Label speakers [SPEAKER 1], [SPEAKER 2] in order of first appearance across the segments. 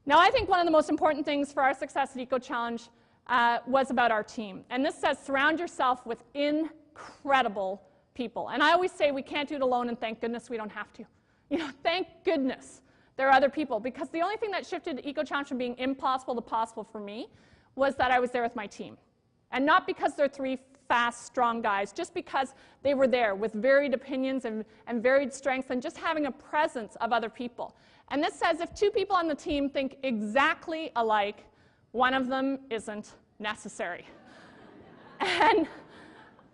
[SPEAKER 1] Now, I think one of the most important things for our success at Eco-Challenge was about our team. And this says surround yourself with incredible people. And I always say we can't do it alone, and thank goodness we don't have to. You know, thank goodness there are other people, because the only thing that shifted Eco-Challenge from being impossible to possible for me was that I was there with my team. And not because they're three fast, strong guys, just because they were there with varied opinions and varied strengths and just having a presence of other people. And this says if two people on the team think exactly alike, one of them isn't necessary. And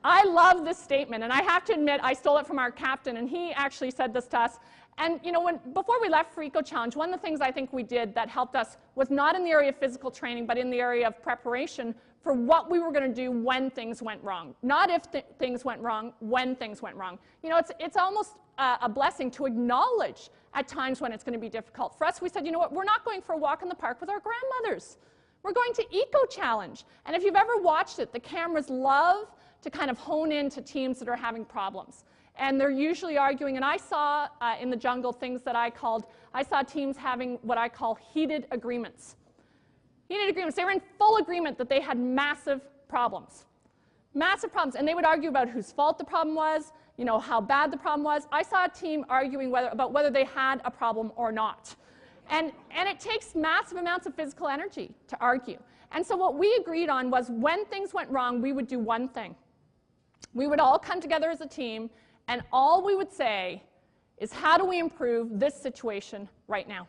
[SPEAKER 1] I love this statement, and I have to admit I stole it from our captain, and he actually said this to us. And you know, before we left for Eco-Challenge, one of the things I think we did that helped us was not in the area of physical training, but in the area of preparation for what we were going to do when things went wrong. Not if things went wrong, when things went wrong. You know, it's almost a blessing to acknowledge at times when it's going to be difficult. For us, we said, you know what, we're not going for a walk in the park with our grandmothers. We're going to Eco-Challenge. And if you've ever watched it, the cameras love to kind of hone in to teams that are having problems. And they're usually arguing, and I saw in the jungle things that I saw teams having what I call heated agreements. Heated agreements. They were in full agreement that they had massive problems. Massive problems. And they would argue about whose fault the problem was, you know, how bad the problem was. I saw a team arguing about whether they had a problem or not. And it takes massive amounts of physical energy to argue. And so what we agreed on was when things went wrong, we would do one thing. We would all come together as a team, and all we would say is, how do we improve this situation right now?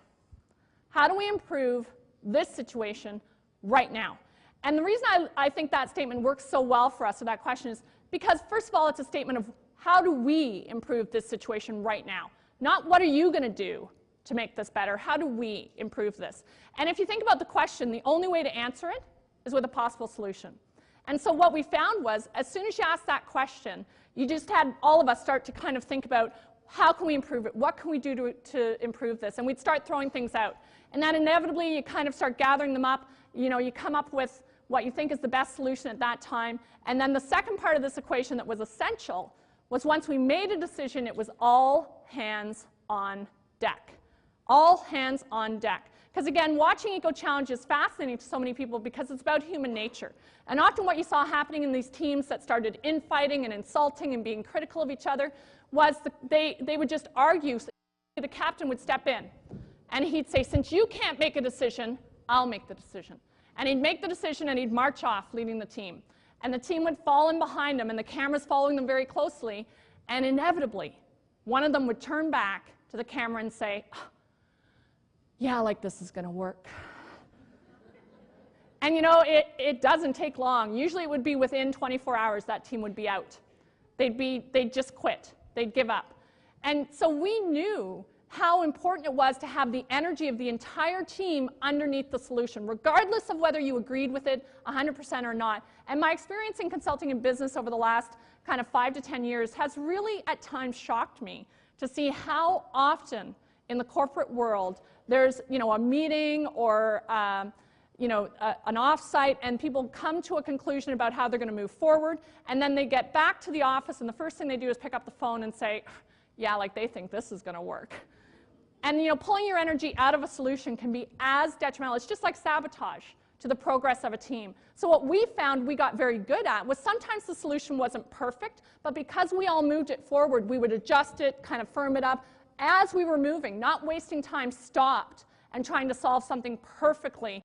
[SPEAKER 1] How do we improve this situation right now? And the reason I think that statement works so well for us, or that question, is because, first of all, it's a statement of how do we improve this situation right now? Not what are you going to do to make this better? How do we improve this? And if you think about the question, the only way to answer it is with a possible solution. And so what we found was, as soon as you asked that question, you just had all of us start to kind of think about, how can we improve it? What can we do to improve this? And we'd start throwing things out. And then inevitably, you kind of start gathering them up. You know, you come up with what you think is the best solution at that time. And then the second part of this equation that was essential was, once we made a decision, it was all hands on deck. All hands on deck. Because again, watching Eco-Challenge is fascinating to so many people because it's about human nature. And often what you saw happening in these teams that started infighting and insulting and being critical of each other was they would just argue. So the captain would step in and he'd say, since you can't make a decision, I'll make the decision. And he'd make the decision and he'd march off leading the team. And the team would fall in behind him, and the cameras following them very closely, and inevitably one of them would turn back to the camera and say, yeah, like this is going to work. And you know, it doesn't take long. Usually it would be within 24 hours that team would be out. They'd just quit. They'd give up. And so we knew how important it was to have the energy of the entire team underneath the solution, regardless of whether you agreed with it 100% or not. And my experience in consulting in business over the last kind of 5 to 10 years has really at times shocked me to see how often in the corporate world there's, you know, a meeting or you know, an offsite, and people come to a conclusion about how they're going to move forward, and then they get back to the office, and the first thing they do is pick up the phone and say, yeah, like they think this is going to work. And you know, pulling your energy out of a solution can be as detrimental. It's just like sabotage to the progress of a team. So what we found we got very good at was, sometimes the solution wasn't perfect, but because we all moved it forward, we would adjust it, kind of firm it up as we were moving, not wasting time, stopped and trying to solve something perfectly